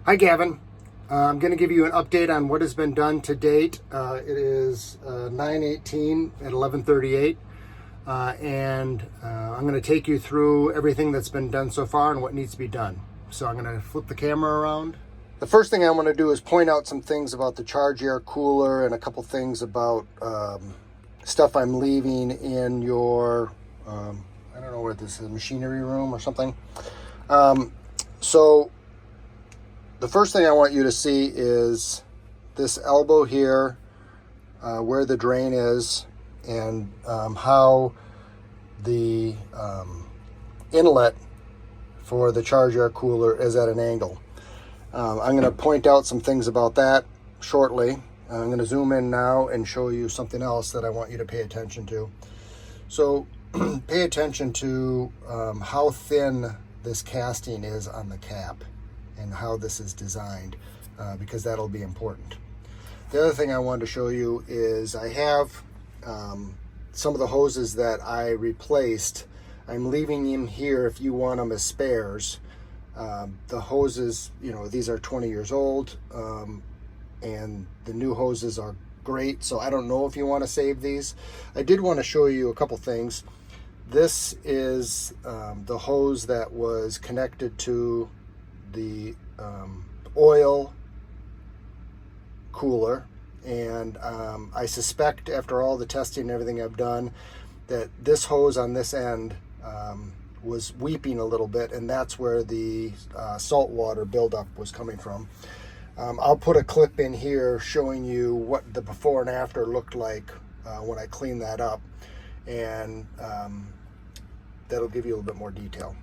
Hi, Gavin. I'm going to give you an update on what has been done to date. It is 9/18 at 11:38, and I'm going to take you through everything that's been done so far and what needs to be done. So I'm going to flip the camera around. The first thing I want to do is point out some things about the charge air cooler and a couple things about stuff I'm leaving in your, I don't know where this is, machinery room or something. So the first thing I want you to see is this elbow here, where the drain is, and how the inlet for the charge air cooler is at an angle. I'm going to point out some things about that shortly. I'm going to zoom in now and show you something else that I want you to pay attention to. So pay attention to how thin this casting is on the cap and how this is designed, because that'll be important. The other thing I wanted to show you is I have some of the hoses that I replaced. I'm leaving them here if you want them as spares. The hoses, these are 20 years old, and the new hoses are great, so I don't know if you want to save these. I did want to show you a couple things. This is the hose that was connected to the oil cooler, and I suspect after all the testing and everything I've done that this hose on this end was weeping a little bit, and that's where the salt water buildup was coming from. I'll put a clip in here showing you what the before and after looked like when I cleaned that up, and that'll give you a little bit more detail.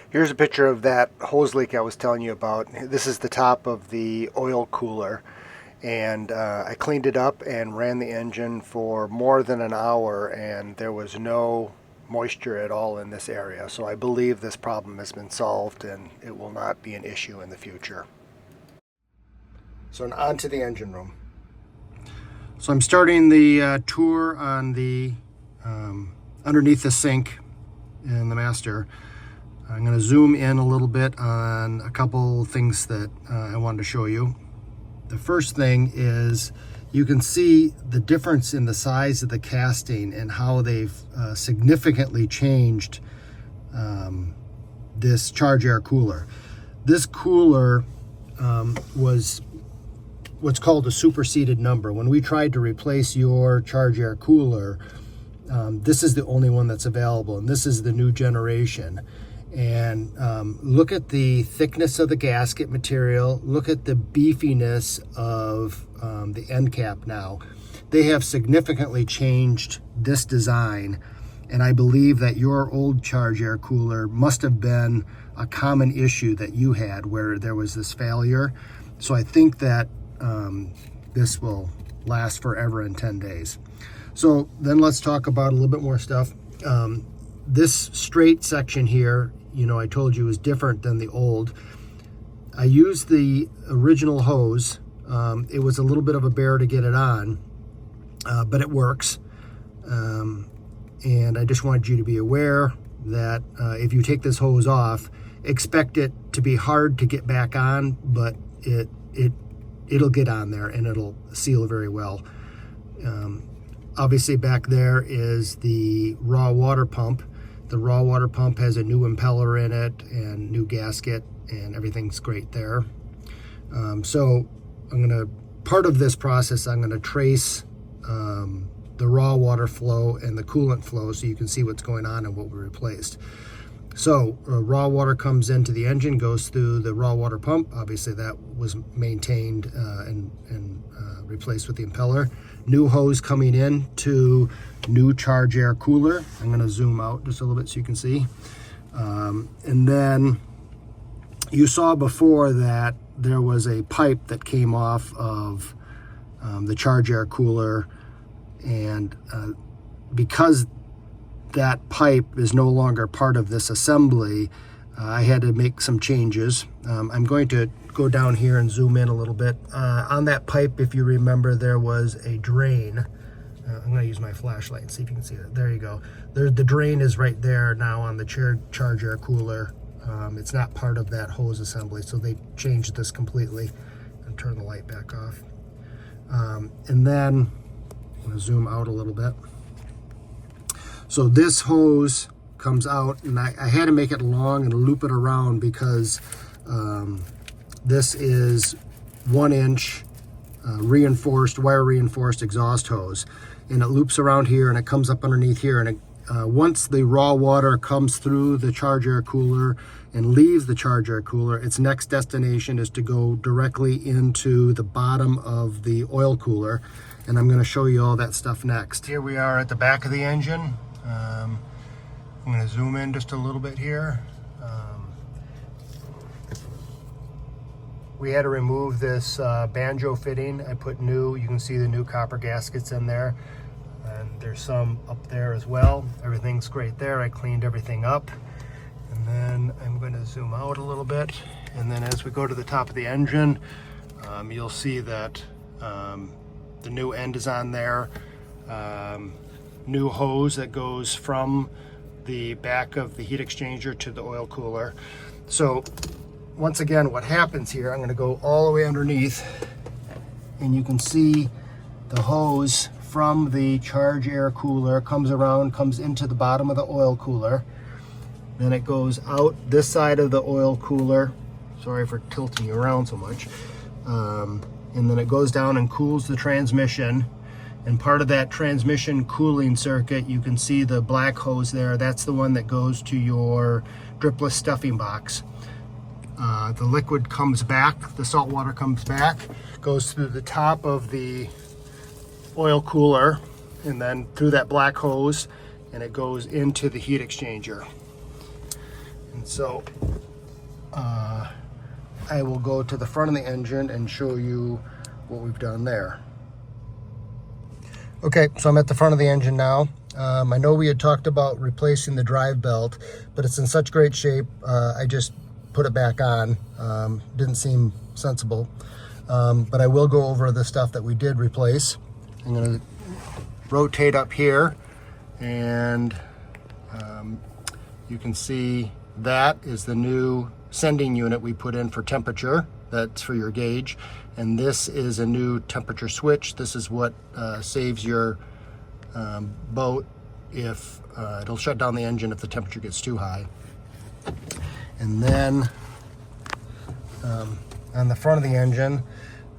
Here's a picture of that hose leak I was telling you about. This is the top of the oil cooler, and I cleaned it up and ran the engine for more than an hour, and there was no moisture at all in this area. So I believe this problem has been solved and it will not be an issue in the future. So on to the engine room. So I'm starting the tour on the underneath the sink in the master. I'm going to zoom in a little bit on a couple things that I wanted to show you. The first thing is you can see the difference in the size of the casting and how they've significantly changed this charge air cooler. This cooler was what's called a superseded number. When we tried to replace your charge air cooler, this is the only one that's available, and this is the new generation. And look at the thickness of the gasket material. Look at the beefiness of the end cap now. They have significantly changed this design, and I believe that your old charge air cooler must have been a common issue that you had where there was this failure. So I think that this will last forever in 10 days. So then let's talk about a little bit more stuff. This straight section here, I told you is different than the old. I used the original hose. It was a little bit of a bear to get it on, but it works. And I just wanted you to be aware that if you take this hose off, expect it to be hard to get back on, but it'll get on there and it'll seal very well. Obviously back there is the raw water pump. The raw water pump has a new impeller in it and new gasket, and everything's great there. So part of this process, I'm gonna trace the raw water flow and the coolant flow so you can see what's going on and what we replaced. So raw water comes into the engine, goes through the raw water pump. Obviously that was maintained and replaced with the impeller. New hose coming in to new charge air cooler. I'm going to zoom out just a little bit so you can see. And then you saw before that there was a pipe that came off of the charge air cooler, and because that pipe is no longer part of this assembly, I had to make some changes. I'm going to go down here and zoom in a little bit. On that pipe, if you remember, there was a drain. I'm going to use my flashlight and see if you can see that. There you go. The drain is right there now on the charge air cooler. It's not part of that hose assembly, so they changed this completely. And turn the light back off. And then I'm going to zoom out a little bit. So this hose comes out, and I had to make it long and loop it around because this is 1-inch reinforced, wire reinforced exhaust hose, and it loops around here and it comes up underneath here, and once the raw water comes through the charge air cooler and leaves the charge air cooler, its next destination is to go directly into the bottom of the oil cooler, and I'm going to show you all that stuff next. Here we are at the back of the engine. I'm going to zoom in just a little bit here. We had to remove this banjo fitting. I put new, you can see the new copper gaskets in there. And there's some up there as well. Everything's great there. I cleaned everything up. And then I'm going to zoom out a little bit. And then as we go to the top of the engine, you'll see that the new end is on there. New hose that goes from the back of the heat exchanger to the oil cooler. So once again, what happens here, I'm going to go all the way underneath, and you can see the hose from the charge air cooler comes around, comes into the bottom of the oil cooler. Then it goes out this side of the oil cooler. Sorry for tilting you around so much. And then it goes down and cools the transmission. And part of that transmission cooling circuit, you can see the black hose there. That's the one that goes to your dripless stuffing box. The liquid comes back, the salt water comes back, goes through the top of the oil cooler, and then through that black hose, and it goes into the heat exchanger. And so I will go to the front of the engine and show you what we've done there. Okay, so I'm at the front of the engine now. I know we had talked about replacing the drive belt, but it's in such great shape, I just put it back on. Didn't seem sensible, but I will go over the stuff that we did replace. I'm going to rotate up here, and you can see that is the new sending unit we put in for temperature. That's for your gauge, and this is a new temperature switch. This is what saves your boat if it'll shut down the engine if the temperature gets too high. And then on the front of the engine,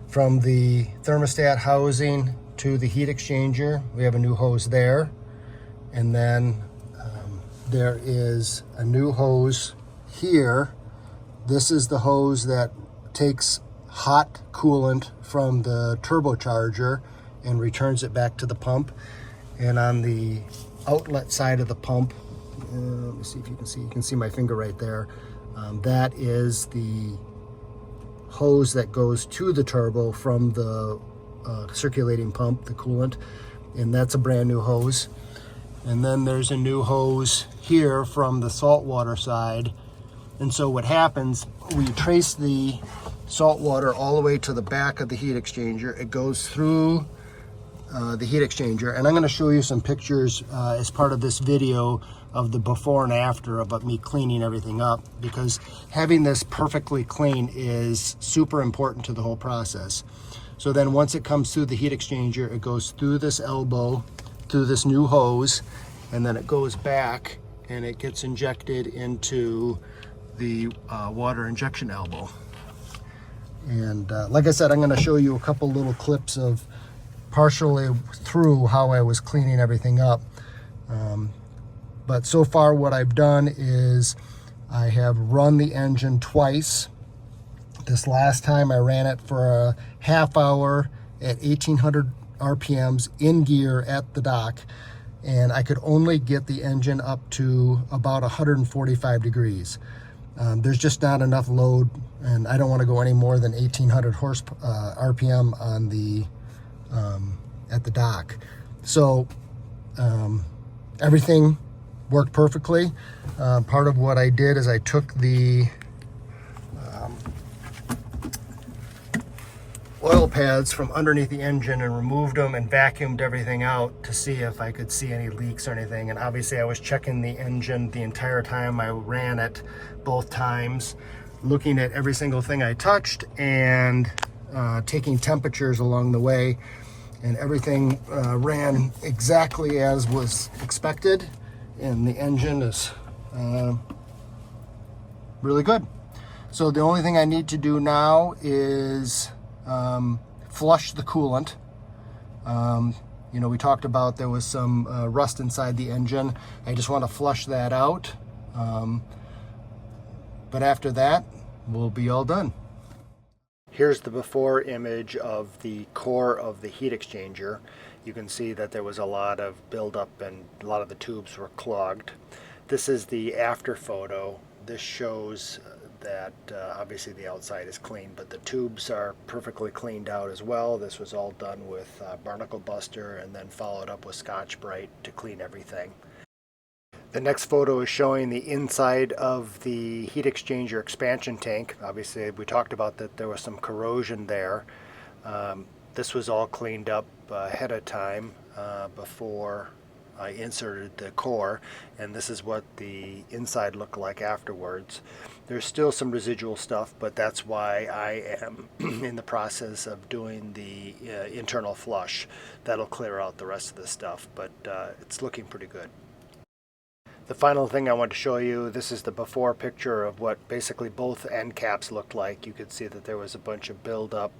from the thermostat housing to the heat exchanger, we have a new hose there. And then there is a new hose here. This is the hose that takes hot coolant from the turbocharger and returns it back to the pump. And on the outlet side of the pump, let me see if you can see my finger right there. That is the hose that goes to the turbo from the circulating pump, the coolant, and that's a brand new hose. And then there's a new hose here from the saltwater side. And so what happens, we trace the salt water all the way to the back of the heat exchanger. It goes through the heat exchanger, and I'm going to show you some pictures as part of this video of the before and after about me cleaning everything up, because having this perfectly clean is super important to the whole process. So then once it comes through the heat exchanger, it goes through this elbow, through this new hose, and then it goes back and it gets injected into the water injection elbow. And like I said, I'm going to show you a couple little clips of partially through how I was cleaning everything up. But so far what I've done is I have run the engine twice. This last time I ran it for a half hour at 1800 RPMs in gear at the dock, and I could only get the engine up to about 145 degrees. There's just not enough load, and I don't want to go any more than 1800 RPM on the at the dock. So everything worked perfectly. Part of what I did is I took the oil pads from underneath the engine and removed them and vacuumed everything out to see if I could see any leaks or anything. And obviously I was checking the engine the entire time I ran it, both times, looking at every single thing I touched and taking temperatures along the way. And everything ran exactly as was expected, and the engine is really good. So the only thing I need to do now is flush the coolant. You know, we talked about there was some rust inside the engine. I just want to flush that out. But after that, we'll be all done. Here's the before image of the core of the heat exchanger. You can see that there was a lot of buildup and a lot of the tubes were clogged. This is the after photo. This shows that obviously the outside is clean, but the tubes are perfectly cleaned out as well. This was all done with barnacle buster and then followed up with Scotch-Brite to clean everything. The next photo is showing the inside of the heat exchanger expansion tank. Obviously we talked about that there was some corrosion there. This was all cleaned up ahead of time before I inserted the core, and this is what the inside looked like afterwards. There's still some residual stuff, but that's why I am in the process of doing the internal flush. That'll clear out the rest of the stuff, but it's looking pretty good. The final thing I want to show you, this is the before picture of what basically both end caps looked like. You could see that there was a bunch of buildup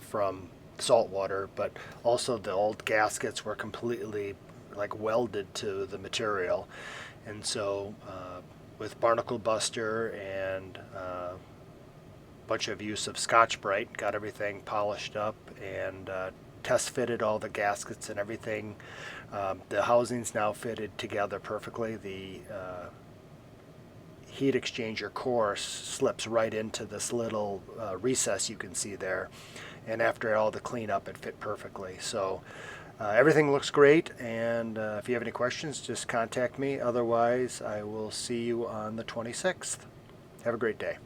from salt water, but also the old gaskets were completely like welded to the material. And so with barnacle buster and a bunch of use of Scotch-Brite, got everything polished up and test fitted all the gaskets and everything. The housing's now fitted together perfectly. The heat exchanger core slips right into this little recess you can see there, and after all the cleanup it fit perfectly. So everything looks great, and if you have any questions, just contact me. Otherwise, I will see you on the 26th. Have a great day.